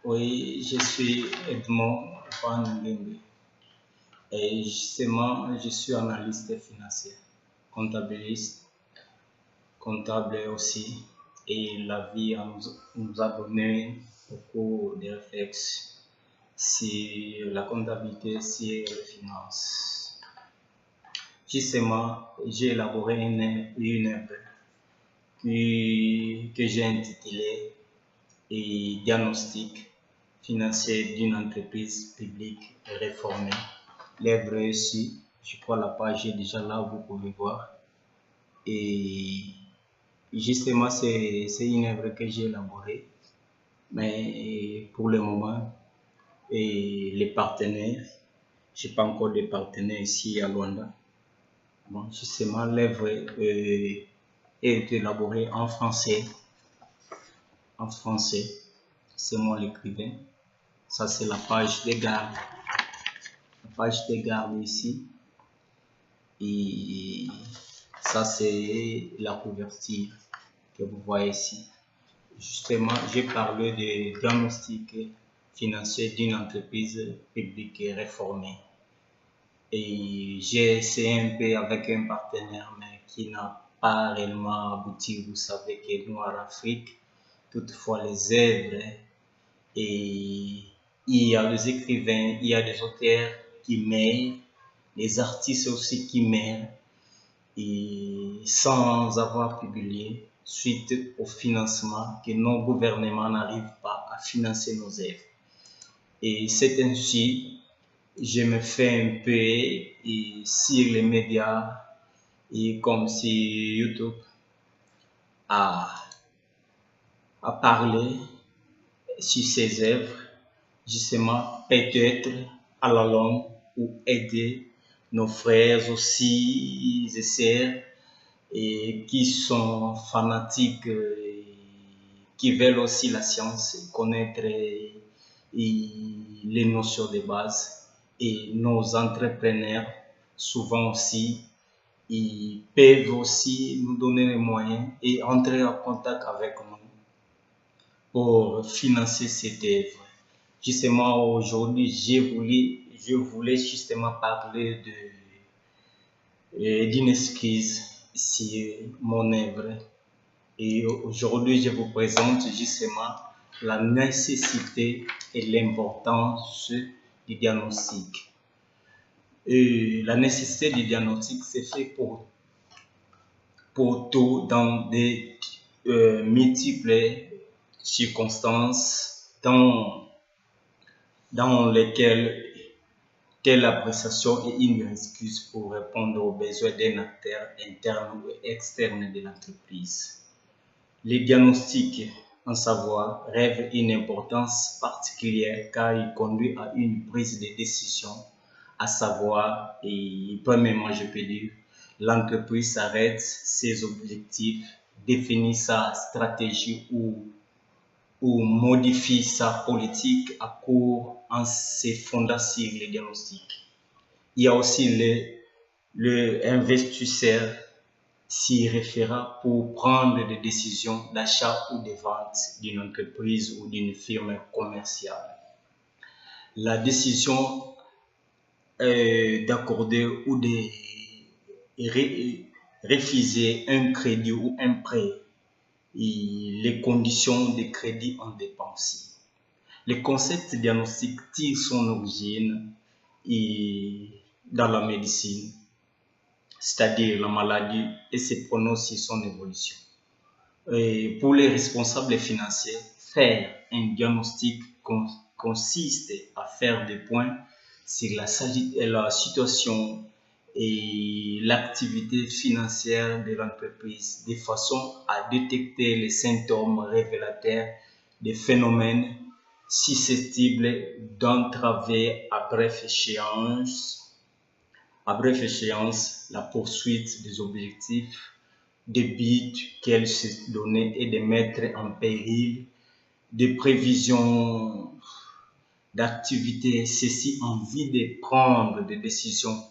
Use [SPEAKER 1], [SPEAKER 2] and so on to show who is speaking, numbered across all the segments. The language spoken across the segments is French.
[SPEAKER 1] Oui, je suis Edmond Van Limbe et justement, je suis analyste financier, comptabiliste, comptable aussi. Et la vie nous a donné beaucoup de réflexes sur la comptabilité, sur les finances. Justement, j'ai élaboré une œuvre que j'ai intitulée Diagnostic financier d'une entreprise publique réformée. L'œuvre est ici, je crois la page est déjà là, vous pouvez voir. Et justement, c'est une œuvre que j'ai élaborée, mais pour le moment, les partenaires, je n'ai pas encore de partenaires ici à Luanda. Bon, justement, l'œuvre est élaborée en français. En français, c'est moi l'écrivain. Ça, c'est la page des gardes. La page des gardes ici. Et ça, c'est la couverture que vous voyez ici. Justement, j'ai parlé de diagnostic financier d'une entreprise publique réformée. Et j'ai essayé un peu avec un partenaire, mais qui n'a pas réellement abouti. Vous savez que nous, en Afrique, toutefois, les œuvres, et il y a des écrivains, il y a des auteurs qui meurent, les artistes aussi qui meurent, et sans avoir publié, suite au financement que nos gouvernements n'arrivent pas à financer nos œuvres. Et c'est ainsi, je me fais un peu sur les médias, et comme si YouTube a parlé sur ces œuvres, justement, peut-être à la longue, ou aider nos frères aussi et sœurs et qui sont fanatiques, qui veulent aussi la science, connaître les notions de base. Et nos entrepreneurs, souvent aussi, ils peuvent aussi nous donner les moyens et entrer en contact avec nous pour financer cette œuvre. Justement, aujourd'hui, je voulais justement parler d'une esquisse sur mon œuvre. Et aujourd'hui, je vous présente justement la nécessité et l'importance du diagnostic. Et la nécessité du diagnostic, c'est fait pour tout dans des multiples circonstances dans lesquelles telle appréciation est une excuse pour répondre aux besoins d'un acteur interne ou externe de l'entreprise. Les diagnostics en savoir rêvent une importance particulière car il conduit à une prise de décision, à savoir, et premièrement je peux dire, l'entreprise s'arrête ses objectifs, définit sa stratégie ou modifie sa politique à court en se fondant sur les diagnostics. Il y a aussi le investisseur s'y référera pour prendre des décisions d'achat ou de vente d'une entreprise ou d'une firme commerciale. La décision d'accorder ou de refuser un crédit ou un prêt et les conditions de crédit en dépense. Le concept diagnostic tire son origine dans la médecine, c'est-à-dire la maladie, et se prononce sur son évolution. Et pour les responsables financiers, faire un diagnostic consiste à faire des points sur la situation et l'activité financière de l'entreprise de façon à détecter les symptômes révélateurs des phénomènes susceptibles d'entraver à bref échéance la poursuite des objectifs, des buts qu'elle s'est donné et de mettre en péril des prévisions d'activité, ceci en vue de prendre des décisions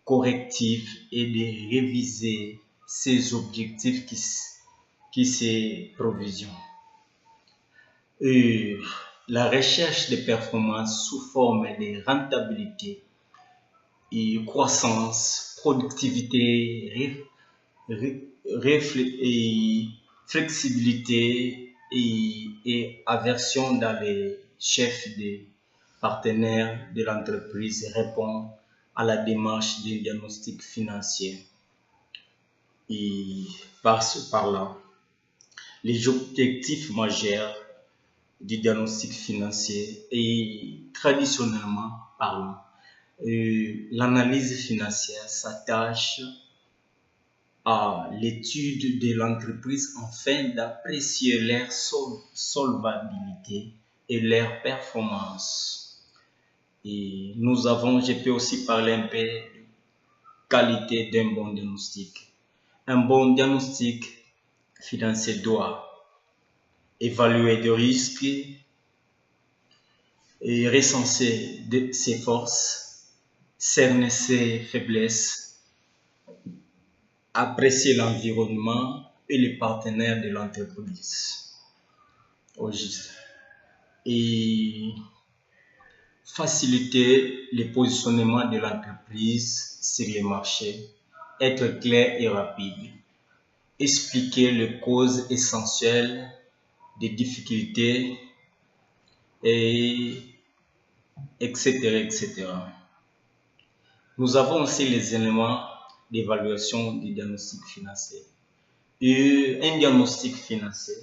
[SPEAKER 1] correctives et de réviser ces objectifs qui se provision. Et la recherche de performance sous forme de rentabilité et croissance, productivité, et flexibilité et aversion dans les chefs des partenaires de l'entreprise répond à la démarche d'un diagnostic financier. Et par là, les objectifs majeurs du diagnostic financier et traditionnellement parlant, l'analyse financière s'attache à l'étude de l'entreprise afin d'apprécier leur solvabilité et leur performance. Et je peux aussi parler un peu de qualité d'un bon diagnostic. Un bon diagnostic financier doit évaluer des risques et recenser ses forces, cerner ses faiblesses, apprécier l'environnement et les partenaires de l'entreprise au juste et faciliter le positionnement de l'entreprise sur les marchés, être clair et rapide, expliquer les causes essentielles des difficultés et etc. Nous avons aussi les éléments d'évaluation du diagnostic financier. Et un diagnostic financier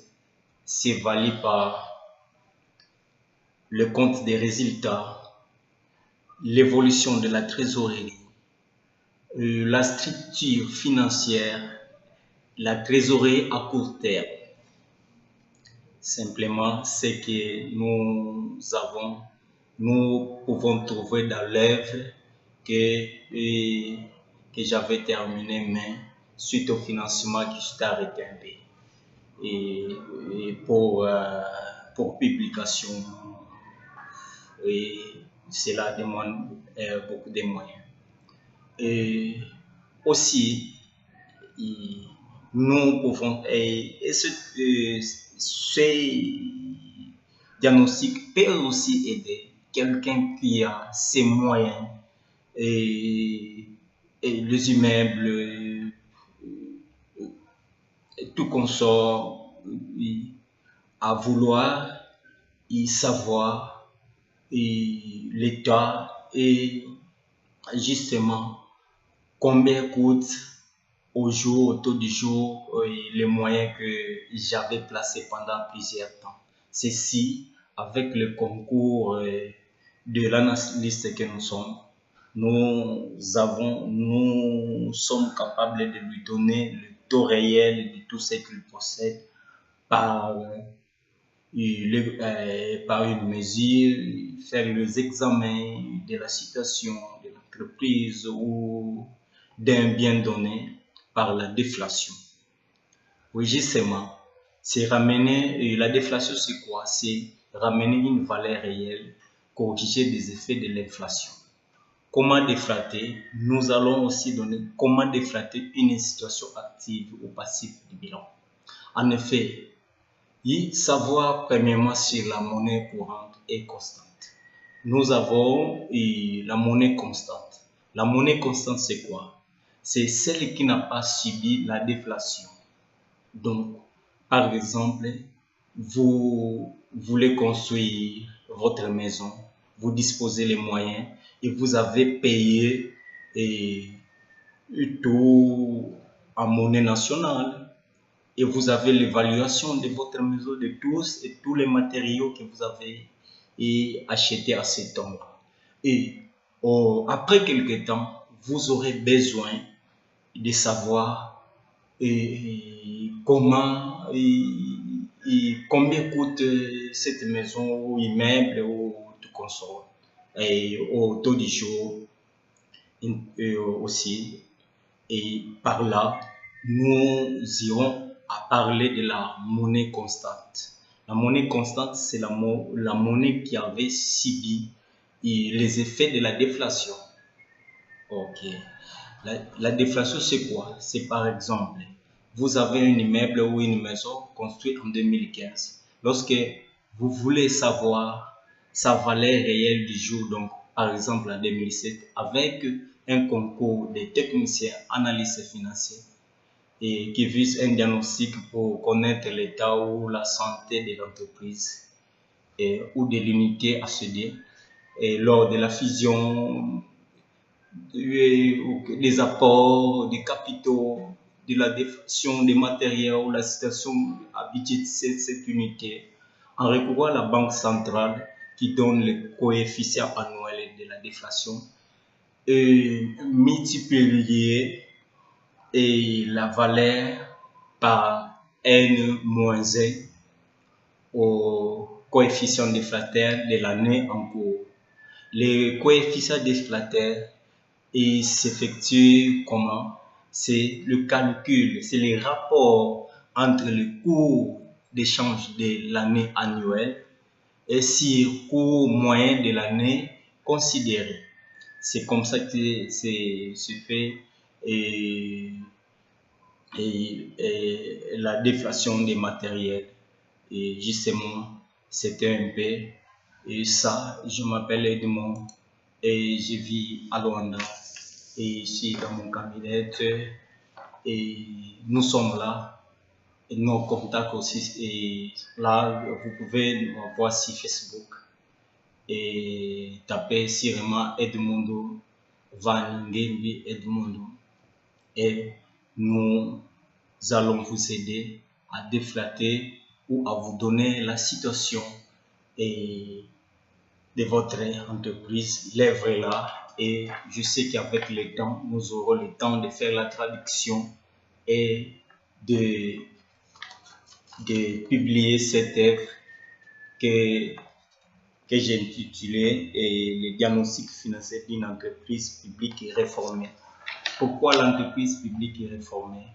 [SPEAKER 1] s'évalue par le compte des résultats, l'évolution de la trésorerie, la structure financière, la trésorerie à court terme. Simplement, ce que nous pouvons trouver dans l'œuvre que j'avais terminé, mais suite au financement qui s'est arrêté un peu. Et pour publication, et cela demande beaucoup de moyens. Et aussi, nous pouvons, ce diagnostic peut aussi aider quelqu'un qui a ses moyens et les immeubles, tout consort, à vouloir y savoir l'état et justement combien coûte au jour, au taux du jour, les moyens que j'avais placés pendant plusieurs temps. Ceci avec le concours de l'analyste que nous sommes. Nous sommes capables de lui donner le taux réel de tout ce qu'il possède par une mesure, faire les examens de la situation de l'entreprise ou d'un bien donné par la déflation. Oui, justement, c'est ramener, la déflation c'est quoi? C'est ramener une valeur réelle corrigée des effets de l'inflation. Comment déflater? Nous allons aussi donner comment déflater une situation active ou passive du bilan. En effet, savoir premièrement si la monnaie courante est constante. Nous avons la monnaie constante. La monnaie constante, c'est quoi? C'est celle qui n'a pas subi la déflation. Donc, par exemple, vous voulez construire votre maison, vous disposez les moyens et vous avez payé tout en monnaie nationale. Et vous avez l'évaluation de votre maison, de tous et tous les matériaux que vous avez achetés à ce temps-là. Et après quelques temps, vous aurez besoin de savoir comment combien coûte cette maison ou immeuble ou tout consort. Et au taux du jour aussi. Et par là, nous irons à parler de la monnaie constante. La monnaie constante, c'est la monnaie qui avait subi les effets de la déflation. Ok. La déflation, c'est quoi? C'est par exemple, vous avez un immeuble ou une maison construite en 2015. Lorsque vous voulez savoir sa valeur réelle du jour, donc par exemple en 2007, avec un concours des techniciens analystes financiers et qui vise un diagnostic pour connaître l'état ou la santé de l'entreprise ou de l'unité ACD et lors de la fusion des apports, des capitaux, de la déflation des matériels ou la situation à budget de cette unité en recourant à la banque centrale qui donne le coefficient annuel de la déflation et multiplier et la valeur par n-1 au coefficient déflateur de l'année en cours. Le coefficient déflateur s'effectue comment? C'est le calcul, c'est le rapport entre le cours d'échange de l'année annuelle et sur le cours moyen de l'année considérée. C'est comme ça que se fait la déflation des matériels. Et justement, c'était un peu et ça. Je m'appelle Edmond et je vis à Luanda et ici dans mon cabinet et nous sommes là et nos contacts aussi et là vous pouvez nous voir sur Facebook et taper sûrement Edmundo Vaningeli Edmundo et nous allons vous aider à déflater ou à vous donner la situation et de votre entreprise. L'œuvre est là et je sais qu'avec le temps, nous aurons le temps de faire la traduction et de publier cette œuvre que j'ai intitulée le diagnostic financier d'une entreprise publique et réformée. Pourquoi l'entreprise publique et réformée?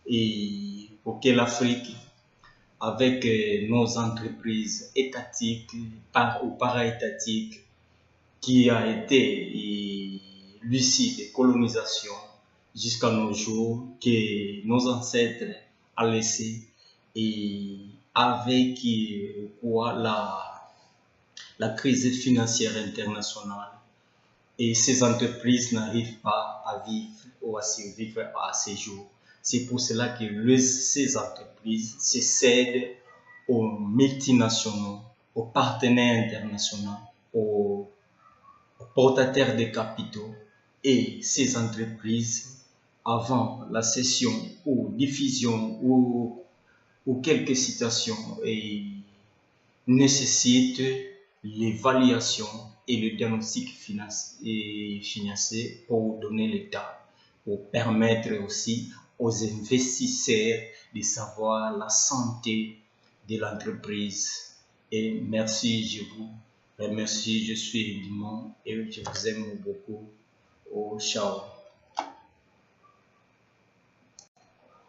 [SPEAKER 1] Et pour que l'Afrique, avec nos entreprises étatiques ou para-étatiques, qui a été lucide de colonisation jusqu'à nos jours, que nos ancêtres ont laissé, et avec quoi la crise financière internationale, et ces entreprises n'arrivent pas à vivre ou à survivre à ces jours. C'est pour cela que ces entreprises se cèdent aux multinationaux, aux partenaires internationaux, aux portateurs de capitaux. Et ces entreprises, avant la cession ou diffusion ou quelques situations, nécessitent l'évaluation et le diagnostic financier pour donner l'état, pour permettre aussi aux investisseurs de savoir la santé de l'entreprise. Et merci, je vous remercie, je suis Edmond et je vous aime beaucoup. Oh, ciao.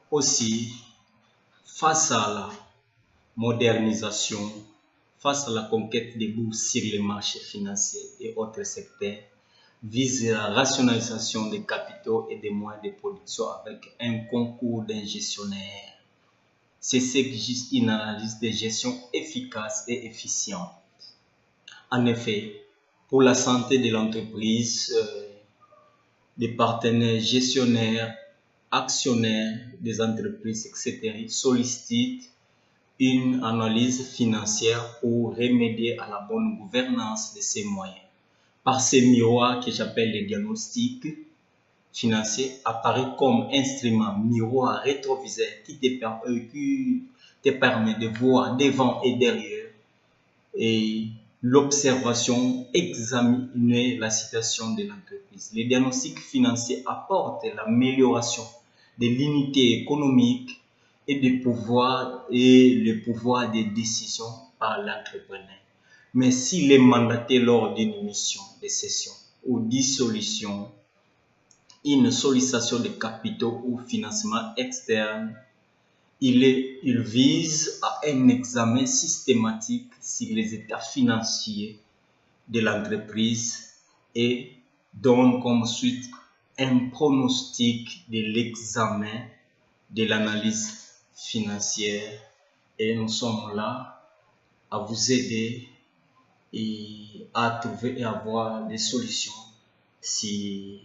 [SPEAKER 1] Aussi, face à la modernisation, face à la conquête des bourses sur les marchés financiers et autres secteurs, vise la rationalisation des capitaux et des moyens de production avec un concours d'un gestionnaire. C'est ce qui existe une analyse de gestion efficace et efficiente. En effet, pour la santé de l'entreprise, des partenaires gestionnaires, actionnaires des entreprises, etc., sollicitent une analyse financière pour remédier à la bonne gouvernance de ces moyens. Par ces miroirs que j'appelle les diagnostics financiers, apparaît comme instrument miroir rétroviseur qui te permet de voir devant et derrière et l'observation, examiner la situation de l'entreprise. Les diagnostics financiers apportent l'amélioration de l'unité économique et le pouvoir des décisions par l'entrepreneur. Mais s'il est mandaté lors d'une mission de cession ou dissolution, une sollicitation de capitaux ou financement externe, il vise à un examen systématique sur les états financiers de l'entreprise et donne comme suite un pronostic de l'examen de l'analyse financière. Et nous sommes là à vous aider et à trouver et avoir des solutions si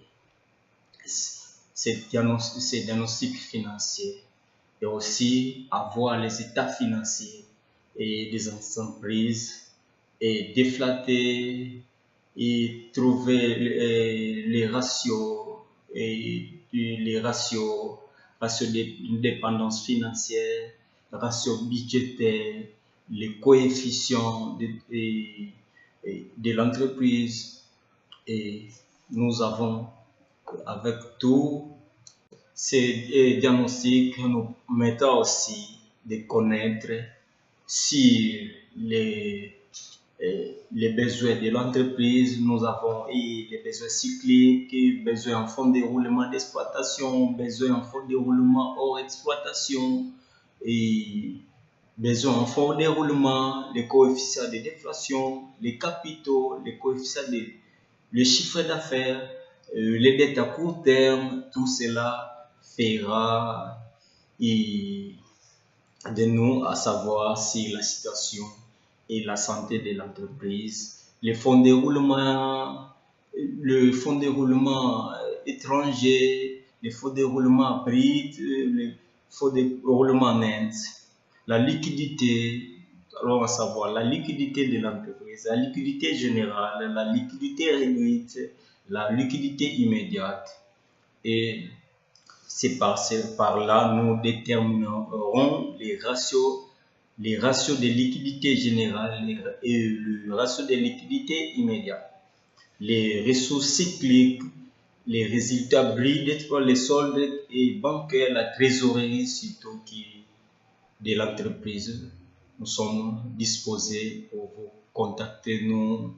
[SPEAKER 1] ces diagnostics financiers, et aussi avoir les états financiers et des entreprises et déflater et trouver les ratios et les ratios de dépendance financière, ratios budgétaires, les coefficients de l'entreprise. Et nous avons, avec tous ces diagnostics, nous mettons aussi de connaître si les besoins de l'entreprise, nous avons les besoins cycliques, besoins en fonds de roulement d'exploitation, besoins en fonds de roulement hors exploitation, et besoins en fonds de roulement, les coefficients de déflation, les capitaux, les coefficients de le chiffre d'affaires, les dettes à court terme, tout cela fera de nous à savoir si la situation et la santé de l'entreprise, le fonds de roulement étranger, les fonds de roulement brut, les fonds de roulement net, la liquidité, alors à savoir la liquidité de l'entreprise, la liquidité générale, la liquidité réduite, la liquidité immédiate. Et c'est par là nous déterminerons les ratios de liquidité générale et le ratio de liquidité immédiate, les ressources cycliques, les résultats bruts, les soldes et bancaires, la trésorerie surtout de l'entreprise. Nous sommes disposés pour vous contacter. Nous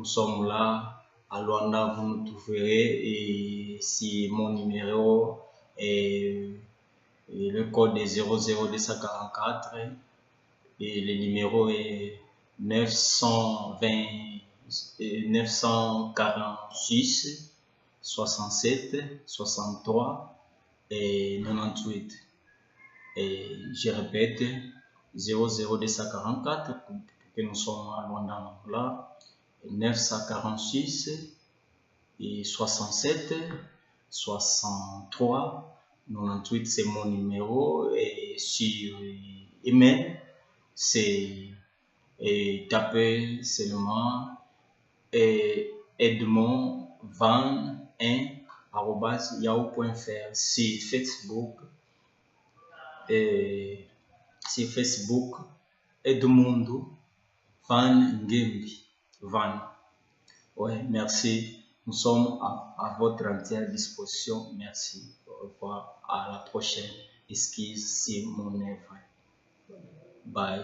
[SPEAKER 1] sommes là. À Luanda, vous nous trouverez, et si mon numéro est le code est 00244 et le numéro est 946 67 63 et 98. Et je répète, 00244 que nous sommes à Luanda, là, 946 et 67 63 98, c'est mon numéro. Et sur email, c'est taper seulement edmond21@yahoo.fr. C'est Facebook Edmundo Van Ngembi Van. Ouais, merci. Nous sommes à votre entière disposition. Merci. Au revoir. À la prochaine. Excuse si mon œuvre. Bye.